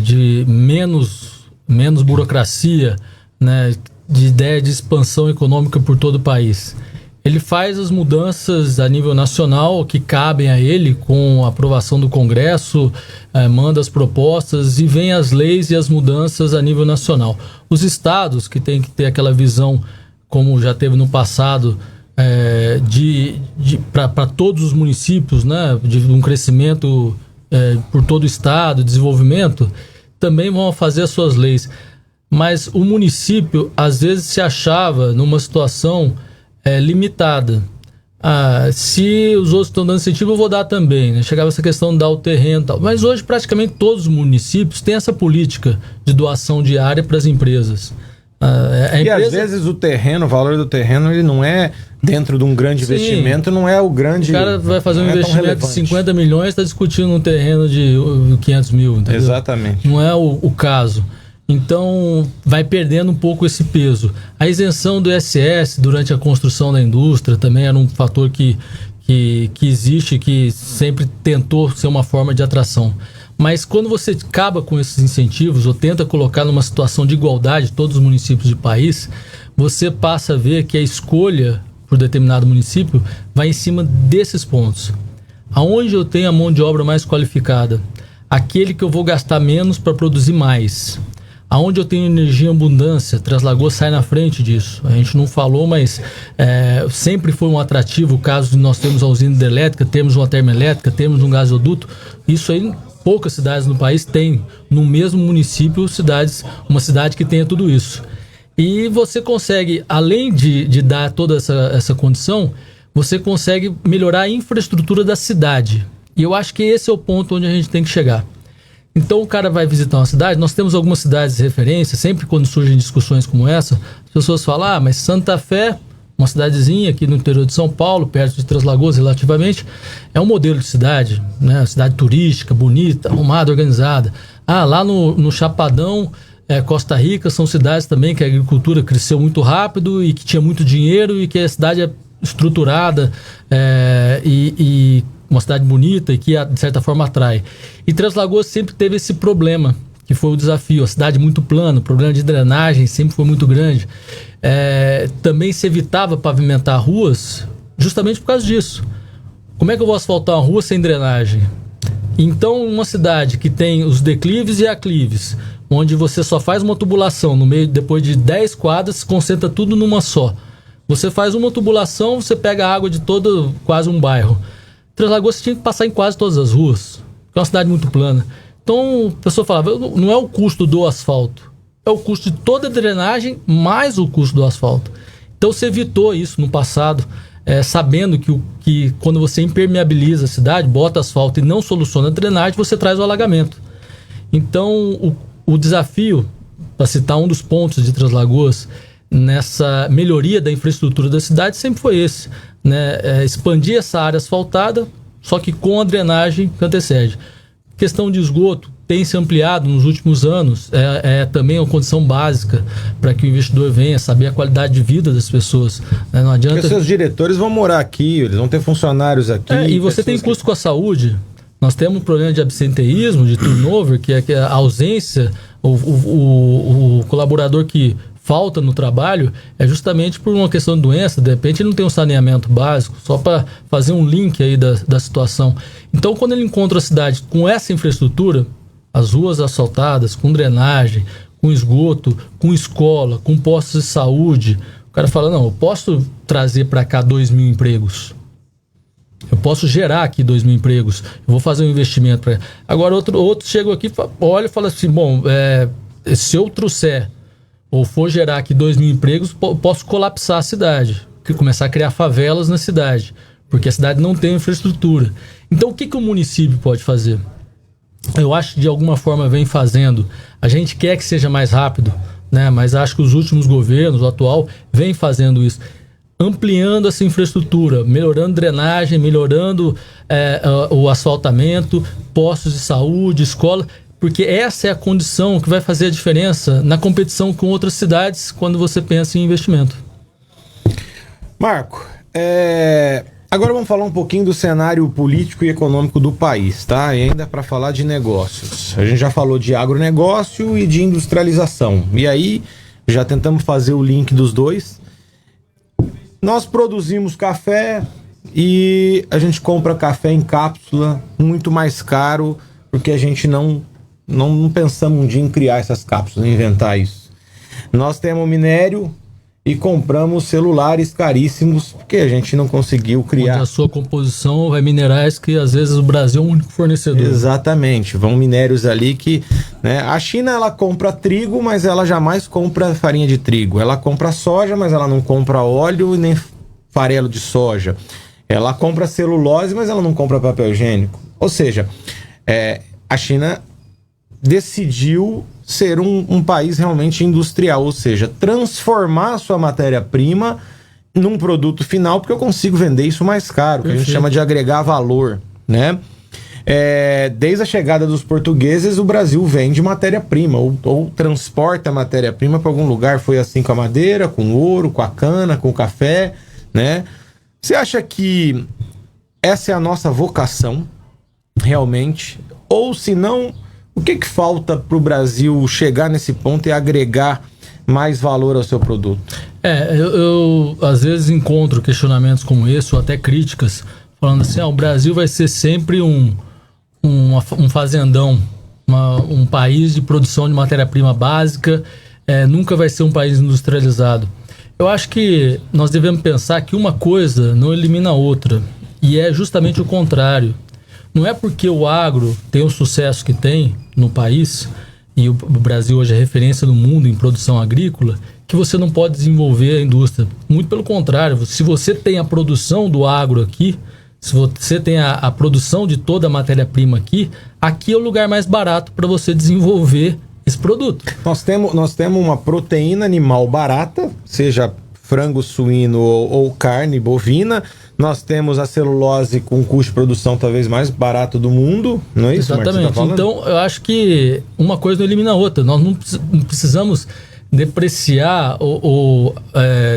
de menos burocracia, né, de ideia de expansão econômica por todo o país. ele faz as mudanças a nível nacional que cabem a ele, com a aprovação do Congresso, manda as propostas e vem as leis e as mudanças a nível nacional. Os estados, que têm que ter aquela visão, como já teve no passado, para todos os municípios, né, de um crescimento por todo o estado, desenvolvimento, também vão fazer as suas leis. Mas o município, às vezes, se achava numa situação limitada. Se os outros estão dando incentivo, eu vou dar também, né? Chegava essa questão de dar o terreno e tal. Mas hoje, praticamente todos os municípios têm essa política de doação de área para as empresas. E às vezes o valor do terreno, ele não é dentro de um grande investimento, não é o grande... O cara vai fazer um investimento de 50 milhões, está discutindo um terreno de 500 mil, entendeu? Exatamente. Não é o caso. Então, vai perdendo um pouco esse peso. A isenção do ISS durante a construção da indústria também era um fator que existe, que sempre tentou ser uma forma de atração. Mas quando você acaba com esses incentivos ou tenta colocar numa situação de igualdade todos os municípios do país, você passa a ver que a escolha por determinado município vai em cima desses pontos. Aonde eu tenho a mão de obra mais qualificada? Aquele que eu vou gastar menos para produzir mais. Aonde eu tenho energia em abundância, Três Lagoas sai na frente disso. A gente não falou, mas sempre foi um atrativo o caso de nós termos a usina hidrelétrica, temos uma termoelétrica, temos um gasoduto. Isso aí, poucas cidades no país têm, no mesmo município, uma cidade que tenha tudo isso. E você consegue, além de dar toda essa condição, você consegue melhorar a infraestrutura da cidade. E eu acho que esse é o ponto onde a gente tem que chegar. Então o cara vai visitar uma cidade, nós temos algumas cidades de referência, sempre quando surgem discussões como essa, as pessoas falam, mas Santa Fé, uma cidadezinha aqui no interior de São Paulo, perto de Três Lagoas relativamente, é um modelo de cidade, né? Cidade turística, bonita, arrumada, organizada. Lá no Chapadão, Costa Rica, são cidades também que a agricultura cresceu muito rápido e que tinha muito dinheiro e que a cidade é estruturada e uma cidade bonita e que, de certa forma, atrai. E Três Lagoas sempre teve esse problema, que foi o desafio. A cidade muito plana, o problema de drenagem sempre foi muito grande. Também se evitava pavimentar ruas justamente por causa disso. Como é que eu vou asfaltar uma rua sem drenagem? Então, uma cidade que tem os declives e aclives, onde você só faz uma tubulação no meio, depois de 10 quadras, concentra tudo numa só. Você faz uma tubulação, você pega a água de todo, quase um bairro. Três Lagoas tinha que passar em quase todas as ruas, porque é uma cidade muito plana. Então, a pessoa falava, não é o custo do asfalto, é o custo de toda a drenagem mais o custo do asfalto. Então, você evitou isso no passado, sabendo que quando você impermeabiliza a cidade, bota asfalto e não soluciona a drenagem, você traz o alagamento. Então, o desafio, para citar um dos pontos de Três Lagoas, nessa melhoria da infraestrutura da cidade, sempre foi esse, né? Expandir essa área asfaltada, só que com a drenagem que antecede. Questão de esgoto tem se ampliado nos últimos anos, também uma condição básica para que o investidor venha saber a qualidade de vida das pessoas, né? Não adianta... Porque seus diretores vão morar aqui, eles vão ter funcionários aqui. E você tem custo com a saúde. Nós temos um problema de absenteísmo, de turnover, que é a ausência, o colaborador que falta no trabalho é justamente por uma questão de doença. De repente ele não tem um saneamento básico, só para fazer um link aí da situação. Então, quando ele encontra a cidade com essa infraestrutura, as ruas asfaltadas, com drenagem, com esgoto, com escola, com postos de saúde, o cara fala, não, eu posso trazer para cá 2.000 empregos. Eu posso gerar aqui 2.000 empregos. Eu vou fazer um investimento para... Agora, outro chega aqui, olha e fala assim, bom, se eu trouxer ou for gerar aqui 2.000 empregos, posso colapsar a cidade, começar a criar favelas na cidade, porque a cidade não tem infraestrutura. Então, o que o município pode fazer? Eu acho que de alguma forma vem fazendo. A gente quer que seja mais rápido, né? Mas acho que os últimos governos, o atual, vem fazendo isso. Ampliando essa infraestrutura, melhorando drenagem, melhorando o asfaltamento, postos de saúde, escola, porque essa é a condição que vai fazer a diferença na competição com outras cidades quando você pensa em investimento. Marco, agora vamos falar um pouquinho do cenário político e econômico do país, tá? E ainda para falar de negócios. A gente já falou de agronegócio e de industrialização. E aí, já tentamos fazer o link dos dois. Nós produzimos café e a gente compra café em cápsula, muito mais caro, porque a gente não pensamos um dia em criar essas cápsulas, em inventar isso. Nós temos minério e compramos celulares caríssimos, porque a gente não conseguiu criar. Onde a sua composição vai minerais que às vezes o Brasil é o único fornecedor. Exatamente, vão minérios ali que, né, a China ela compra trigo, mas ela jamais compra farinha de trigo. Ela compra soja, mas ela não compra óleo e nem farelo de soja. Ela compra celulose, mas ela não compra papel higiênico. Ou seja, a China decidiu ser um país realmente industrial, ou seja, transformar a sua matéria-prima num produto final, porque eu consigo vender isso mais caro, que a gente chama de agregar valor, né? Desde a chegada dos portugueses, o Brasil vende matéria-prima ou transporta matéria-prima para algum lugar. Foi assim com a madeira, com o ouro, com a cana, com o café, né? Você acha que essa é a nossa vocação, realmente? Ou se não, o que falta para o Brasil chegar nesse ponto e agregar mais valor ao seu produto? Eu às vezes encontro questionamentos como esse, ou até críticas, falando assim, o Brasil vai ser sempre um fazendão, um país de produção de matéria-prima básica, nunca vai ser um país industrializado. Eu acho que nós devemos pensar que uma coisa não elimina a outra, e é justamente o contrário. Não é porque o agro tem o sucesso que tem no país, e o Brasil hoje é referência no mundo em produção agrícola, que você não pode desenvolver a indústria. Muito pelo contrário, se você tem a produção do agro aqui, se você tem a produção de toda a matéria-prima aqui é o lugar mais barato para você desenvolver esse produto. Nós temos uma proteína animal barata, seja frango, suíno ou carne bovina. Nós temos a celulose com custo de produção talvez mais barato do mundo, não é isso? Exatamente. Tá, então, eu acho que uma coisa não elimina a outra. Nós não precisamos depreciar ou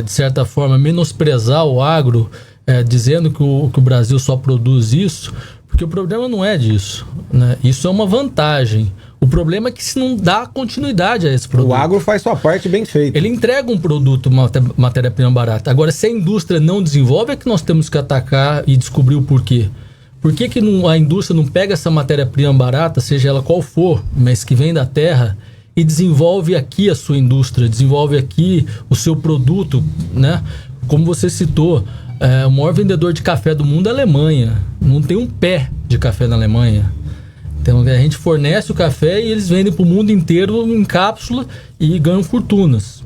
de certa forma, menosprezar o agro, dizendo que o Brasil só produz isso, porque o problema não é disso, né? Isso é uma vantagem. O problema é que se não dá continuidade a esse produto. O agro faz sua parte bem feita. Ele entrega um produto, matéria-prima barata. Agora, se a indústria não desenvolve, é que nós temos que atacar e descobrir o porquê. Por que a indústria não pega essa matéria-prima barata, seja ela qual for, mas que vem da terra, e desenvolve aqui a sua indústria, desenvolve aqui o seu produto, né? Como você citou, o maior vendedor de café do mundo é a Alemanha. Não tem um pé de café na Alemanha. Então a gente fornece o café e eles vendem para o mundo inteiro em cápsula e ganham fortunas.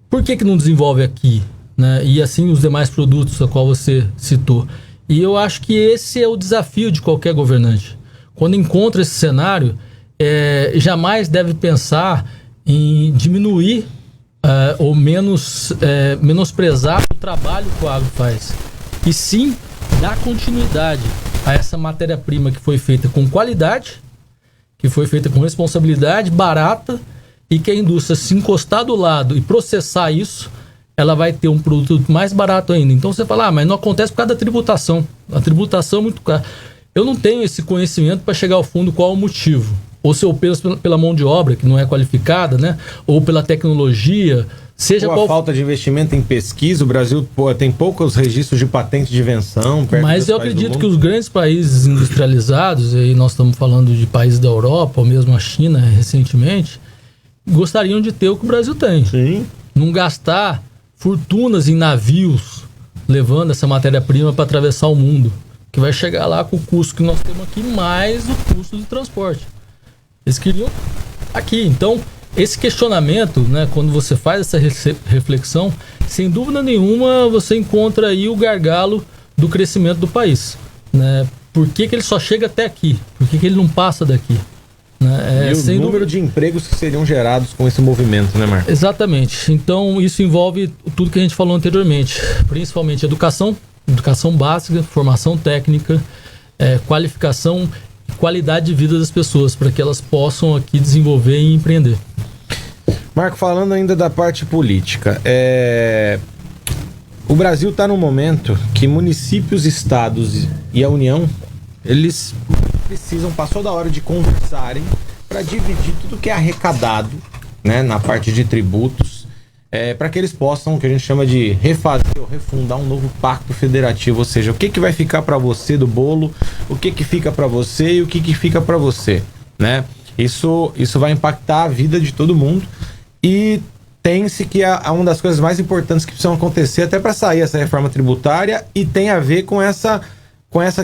Por que não desenvolve aqui, né? E assim os demais produtos a qual você citou. E eu acho que esse é o desafio de qualquer governante. Quando encontra esse cenário, jamais deve pensar em diminuir ou menosprezar o trabalho que o agro faz. E sim dar continuidade a essa matéria-prima que foi feita com qualidade, que foi feita com responsabilidade, barata, e que a indústria, se encostar do lado e processar isso, ela vai ter um produto mais barato ainda. Então você fala, mas não acontece por causa da tributação. A tributação é muito cara. Eu não tenho esse conhecimento para chegar ao fundo qual é o motivo. Ou se eu penso pela mão de obra, que não é qualificada, né? Ou pela tecnologia, seja qual... a falta de investimento em pesquisa. O Brasil tem poucos registros de patente de invenção. Mas eu acredito que os grandes países industrializados, e nós estamos falando de países da Europa, ou mesmo a China recentemente, gostariam de ter o que o Brasil tem. Sim. Não gastar fortunas em navios levando essa matéria-prima para atravessar o mundo, que vai chegar lá com o custo que nós temos aqui, mais o custo do transporte. Eles queriam aqui. Então, esse questionamento, né, quando você faz essa reflexão, sem dúvida nenhuma você encontra aí o gargalo do crescimento do país, né? Por que ele só chega até aqui? Por que ele não passa daqui? Né? E o número de empregos que seriam gerados com esse movimento, né, Marcos? Exatamente. Então, isso envolve tudo que a gente falou anteriormente, principalmente educação básica, formação técnica, qualificação, qualidade de vida das pessoas, para que elas possam aqui desenvolver e empreender. Marco, falando ainda da parte política, o Brasil está num momento que municípios, estados e a União, eles passou da hora de conversarem para dividir tudo que é arrecadado, né, na parte de tributos, para que eles possam, que a gente chama de refazer ou refundar um novo pacto federativo, ou seja, o que vai ficar para você do bolo, o que fica para você e o que fica para você, né? Isso vai impactar a vida de todo mundo e tem-se que é uma das coisas mais importantes que precisam acontecer até para sair essa reforma tributária e tem a ver com essa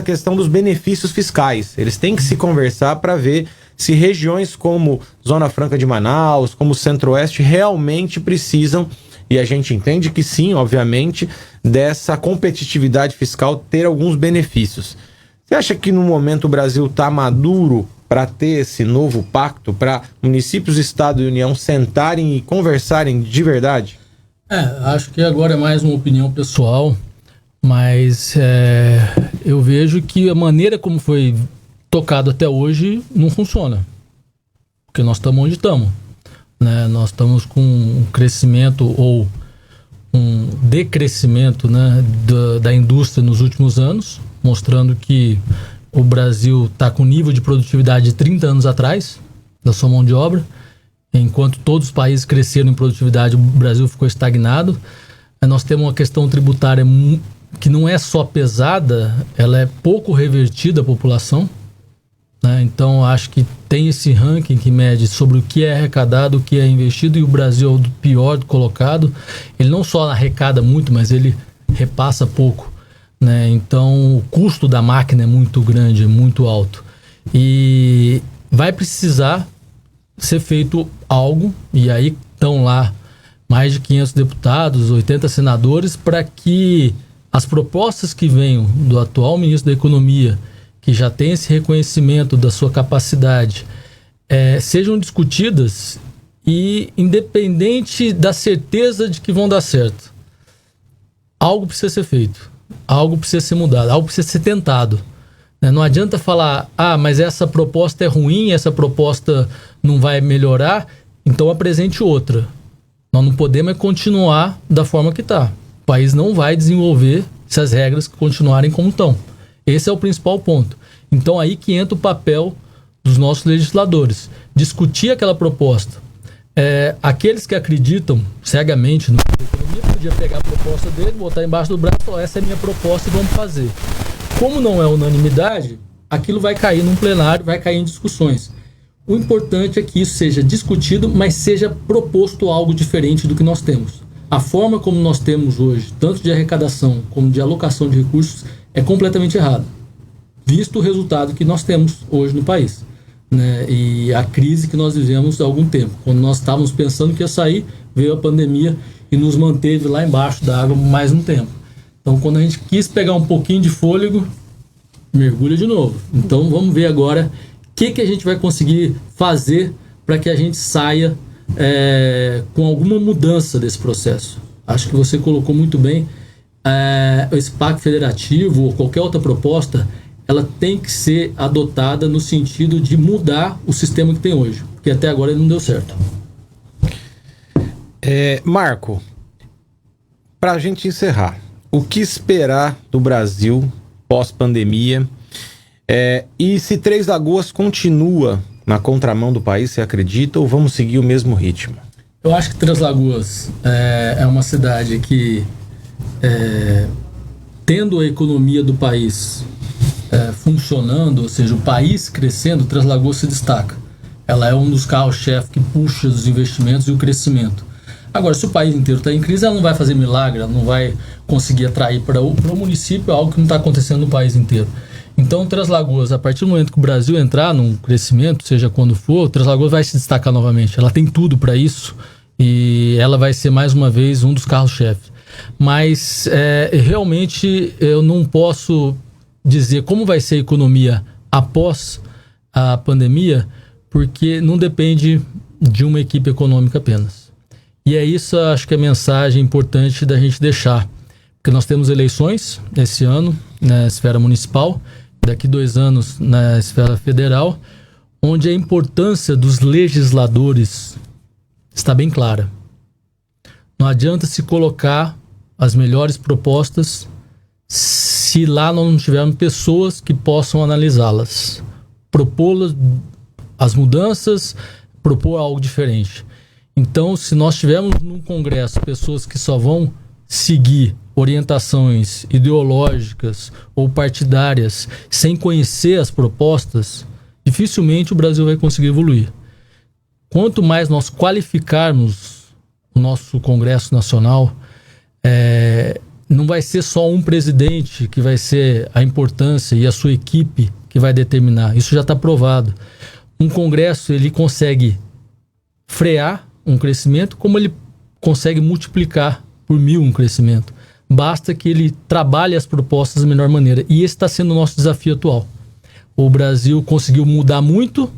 questão dos benefícios fiscais. Eles têm que se conversar para ver se regiões como Zona Franca de Manaus, como Centro-Oeste, realmente precisam, e a gente entende que sim, obviamente, dessa competitividade fiscal ter alguns benefícios. Você acha que no momento o Brasil está maduro para ter esse novo pacto, para municípios, Estado e União sentarem e conversarem de verdade? Acho que agora é mais uma opinião pessoal, mas eu vejo que a maneira como foi tocado até hoje não funciona, porque nós estamos onde estamos, né? Nós estamos com um crescimento ou um decrescimento, né, da indústria nos últimos anos, mostrando que o Brasil está com nível de produtividade de 30 anos atrás da sua mão de obra, enquanto todos os países cresceram em produtividade, o Brasil ficou estagnado. Nós temos uma questão tributária que não é só pesada, ela é pouco revertida à população, né? Então acho que tem esse ranking que mede sobre o que é arrecadado, o que é investido, e o Brasil é o pior colocado. Ele não só arrecada muito, mas ele repassa pouco, né? Então o custo da máquina é muito grande, é muito alto, e vai precisar ser feito algo, e aí estão lá mais de 500 deputados, 80 senadores, para que as propostas que venham do atual ministro da Economia, que já tem esse reconhecimento da sua capacidade, sejam discutidas, e independente da certeza de que vão dar certo, algo precisa ser feito, algo precisa ser mudado, algo precisa ser tentado, né? Não adianta falar, mas essa proposta é ruim, essa proposta não vai melhorar, então apresente outra. Nós não podemos continuar da forma que está. O país não vai desenvolver se as regras continuarem como estão. Esse é o principal ponto. Então aí que entra o papel dos nossos legisladores. Discutir aquela proposta. Aqueles que acreditam cegamente no economia podia pegar a proposta dele, botar embaixo do braço e falar, essa é a minha proposta e vamos fazer. Como não é unanimidade, aquilo vai cair num plenário, vai cair em discussões. O importante é que isso seja discutido, mas seja proposto algo diferente do que nós temos. A forma como nós temos hoje, tanto de arrecadação como de alocação de recursos, é completamente errada, visto o resultado que nós temos hoje no país, né? E a crise que nós vivemos há algum tempo. Quando nós estávamos pensando que ia sair, veio a pandemia e nos manteve lá embaixo da água mais um tempo. Então, quando a gente quis pegar um pouquinho de fôlego, mergulha de novo. Então, vamos ver agora o que a gente vai conseguir fazer para que a gente saia com alguma mudança desse processo. Acho que você colocou muito bem. Esse pacto federativo ou qualquer outra proposta, ela tem que ser adotada no sentido de mudar o sistema que tem hoje, porque até agora ele não deu certo. Marco, para a gente encerrar, o que esperar do Brasil pós-pandemia? E se Três Lagoas continua na contramão do país, você acredita, ou vamos seguir o mesmo ritmo? Eu acho que Três Lagoas é uma cidade que, tendo a economia do país funcionando, ou seja, o país crescendo, Três Lagoas se destaca. Ela é um dos carros-chefe que puxa os investimentos e o crescimento. Agora, se o país inteiro está em crise, ela não vai fazer milagre, ela não vai conseguir atrair para o município algo que não está acontecendo no país inteiro. Então, Três Lagoas, a partir do momento que o Brasil entrar num crescimento, seja quando for, Três Lagoas vai se destacar novamente. Ela tem tudo para isso e ela vai ser mais uma vez um dos carros-chefes. Mas realmente eu não posso dizer como vai ser a economia após a pandemia, porque não depende de uma equipe econômica apenas. E é isso, acho que é a mensagem importante da gente deixar. Porque nós temos eleições esse ano na esfera municipal, daqui 2 anos na esfera federal, onde a importância dos legisladores está bem clara. Não adianta se colocar as melhores propostas se lá nós não tivermos pessoas que possam analisá-las, propô-las, as mudanças, propor algo diferente. Então, se nós tivermos num congresso pessoas que só vão seguir orientações ideológicas ou partidárias sem conhecer as propostas, dificilmente o Brasil vai conseguir evoluir. Quanto mais nós qualificarmos o nosso Congresso Nacional, não vai ser só um presidente que vai ser a importância e a sua equipe que vai determinar. Isso já está provado. Um Congresso, ele consegue frear um crescimento, como ele consegue multiplicar por 1000 um crescimento. Basta que ele trabalhe as propostas da melhor maneira. E esse está sendo o nosso desafio atual. O Brasil conseguiu mudar muito,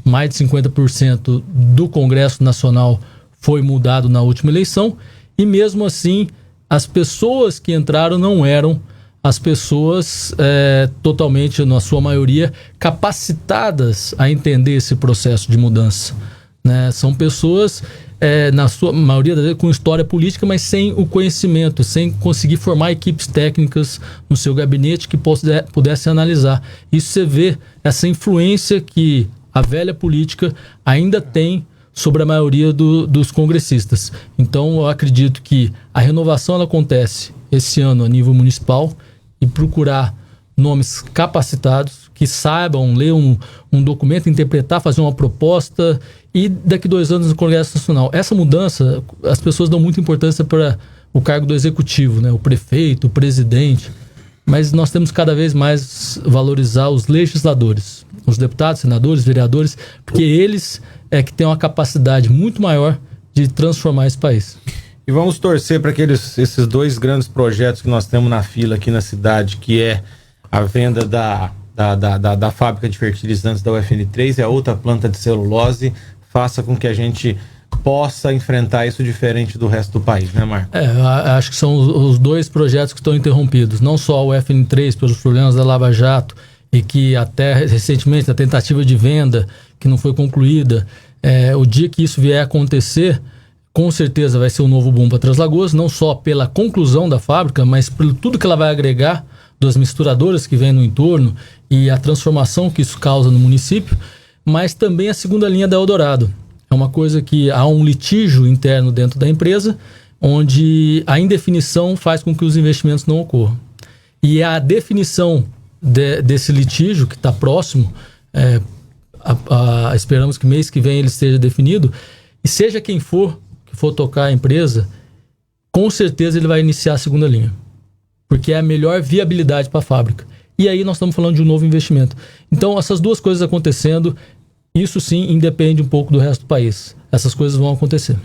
mais de 50% do Congresso Nacional foi mudado na última eleição, e mesmo assim, as pessoas que entraram não eram as pessoas totalmente, na sua maioria, capacitadas a entender esse processo de mudança, né? São pessoas, na sua maioria das vezes, com história política, mas sem o conhecimento, sem conseguir formar equipes técnicas no seu gabinete que pudessem analisar. Isso você vê, essa influência que a velha política ainda tem sobre a maioria dos congressistas. Então, eu acredito que a renovação ela acontece esse ano a nível municipal, e procurar nomes capacitados que saibam ler um documento, interpretar, fazer uma proposta, e daqui 2 anos no Congresso Nacional. Essa mudança, as pessoas dão muita importância para o cargo do executivo, né? O prefeito, o presidente, mas nós temos cada vez mais valorizar os legisladores, os deputados, senadores, vereadores, porque eles que têm uma capacidade muito maior de transformar esse país. E vamos torcer para que esses 2 grandes projetos que nós temos na fila aqui na cidade, que é a venda da fábrica de fertilizantes da UFN3 e a outra planta de celulose, faça com que a gente possa enfrentar isso diferente do resto do país, né, Marco? Acho que são os 2 projetos que estão interrompidos. Não só o UFN3 pelos problemas da Lava Jato, e que até recentemente a tentativa de venda que não foi concluída. O dia que isso vier a acontecer, com certeza vai ser um novo boom para Três Lagoas, não só pela conclusão da fábrica, mas por tudo que ela vai agregar, das misturadoras que vem no entorno e a transformação que isso causa no município, mas também a segunda linha da Eldorado. É uma coisa que há um litígio interno dentro da empresa, onde a indefinição faz com que os investimentos não ocorram. E a definição desse litígio, que está próximo, esperamos que mês que vem ele esteja definido, e seja quem for que for tocar a empresa, com certeza ele vai iniciar a segunda linha, porque é a melhor viabilidade para a fábrica. E aí nós estamos falando de um novo investimento. Então, essas 2 coisas acontecendo, isso sim independe um pouco do resto do país. Essas coisas vão acontecer.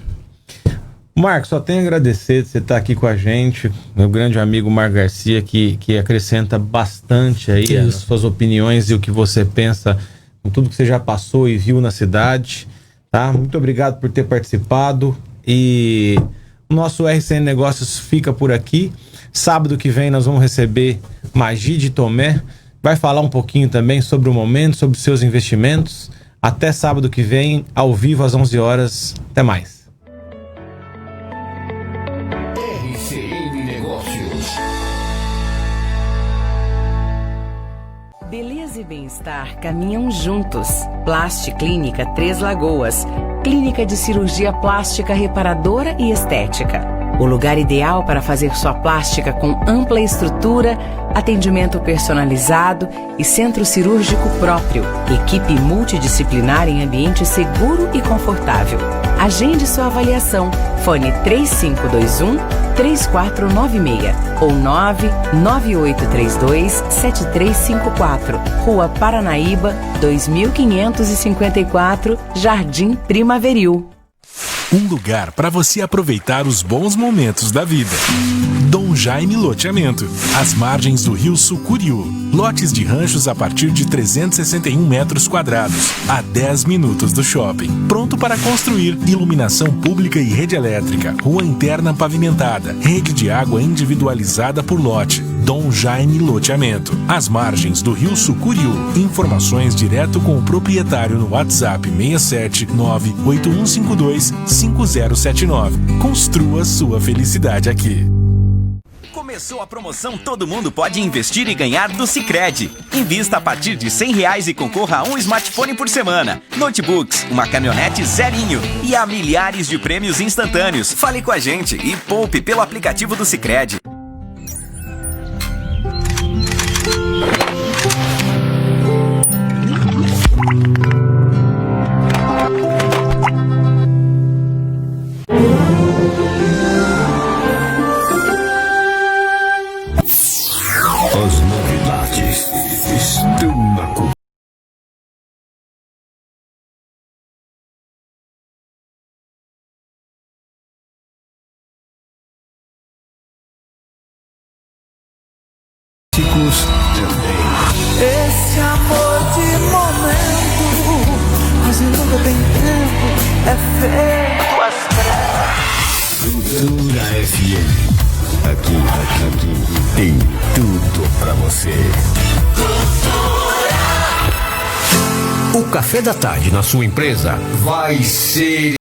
Marco, só tenho a agradecer de você estar aqui com a gente, meu grande amigo Marco Garcia, que acrescenta bastante aí as suas opiniões e o que você pensa com tudo que você já passou e viu na cidade, tá? Muito obrigado por ter participado, e o nosso RCN Negócios fica por aqui. Sábado que vem nós vamos receber Magi de Tomé, vai falar um pouquinho também sobre o momento, sobre os seus investimentos. Até sábado que vem, ao vivo às 11 horas. Até mais. RCN Negócios. Beleza e bem-estar caminham juntos. Plast Clínica Três Lagoas. Clínica de cirurgia plástica reparadora e estética. O lugar ideal para fazer sua plástica com ampla estrutura, atendimento personalizado e centro cirúrgico próprio. Equipe multidisciplinar em ambiente seguro e confortável. Agende sua avaliação. Fone 3521-3496 ou 99832-7354. Rua Paranaíba, 2554, Jardim Primaveril. Um lugar para você aproveitar os bons momentos da vida. Dom Jaime Loteamento, às margens do rio Sucuriú. Lotes de ranchos a partir de 361 metros quadrados, a 10 minutos do shopping. Pronto para construir, iluminação pública e rede elétrica, rua interna pavimentada, rede de água individualizada por lote. Dom Jaime Loteamento, às margens do rio Sucuriú. Informações direto com o proprietário no WhatsApp 67 98152 5079. Construa sua felicidade aqui. Começou a promoção Todo Mundo Pode Investir e Ganhar do Sicredi. Invista a partir de R$100 e concorra a um smartphone por semana, notebooks, uma caminhonete zerinho e a milhares de prêmios instantâneos. Fale com a gente e poupe pelo aplicativo do Sicredi. As novidades estão na cultura. Esse amor de momento quase nunca tem tempo, é feito às trevas. Cultura FM. Aqui tem tudo pra você. O café da tarde na sua empresa vai ser